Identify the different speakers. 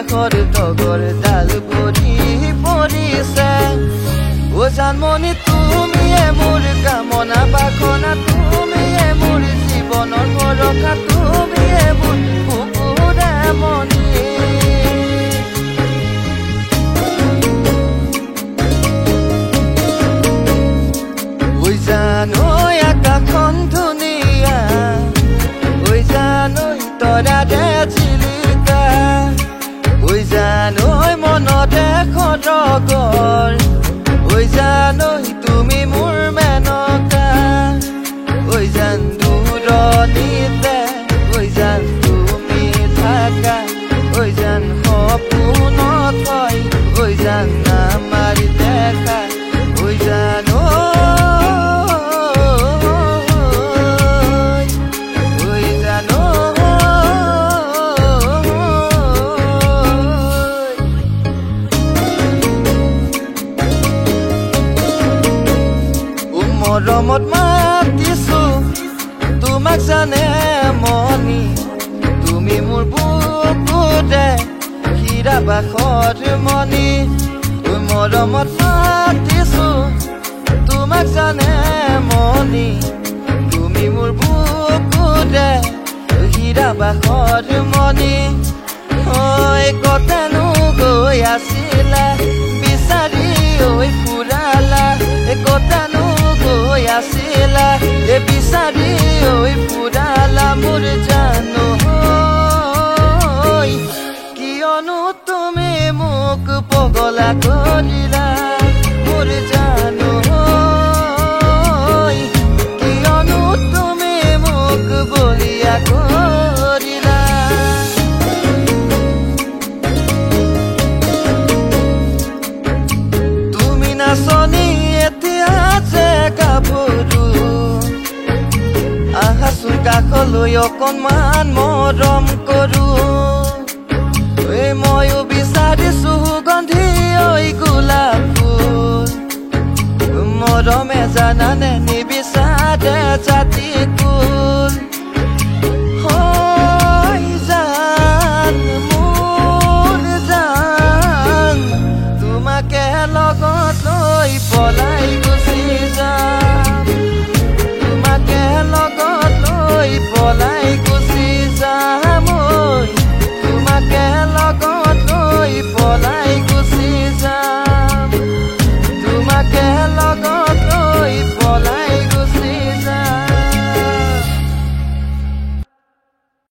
Speaker 1: আকাশৰ তগৰ ডাল ভৰি পৰিছে ও জানমণি তুমিয়ে মোৰ কামনা বাসনা তুমিয়ে মোৰ জীৱনৰ ভৰসা তুমিয়ে মোৰ বুকুৰে মনি ঐ জানো আকাশখন ধুনীয়া ঐ জানো তৰাৰে চিলিকা ঐ জানো মনতে খৰগৰ ঐ জানো তুমি মোৰ মেনকা ঐ জান দূৰণিতে ঐ জান তুমি থাকা ঐ জান সপোনত হয় ঐ জান আমাৰ দেখা ঐ জানো মৰমত মাতিছো তোমাক জানে মনি তুমি মোৰ বুকুতে হীৰা বাখৰ মনি মৰমত মাতিছো তোমাক জানে মনি তুমি মোৰ বুকুতে হীৰা বাখৰ মনি ঐ কতনো গৈ আছিলা বিচাৰি ঐ ফুৰালা কতনো গৈ আছিলা বিচাৰি ঐ ফুৰালা মোৰ জানো কিয়নো তুমি মোক পগলা কৰিলা মোৰ জানো কিয়নো তুমি মোক বলিয়া কৰিলা তুমি নাচনি এতিয়া যে গাভৰু আহাচোন কাষলৈ অকণমান মৰম কৰো ময়ো বিচাৰিছো সুগন্ধি ঐ গোলাপ ফুল মৰমে জানানে নিবিচাৰে জাতি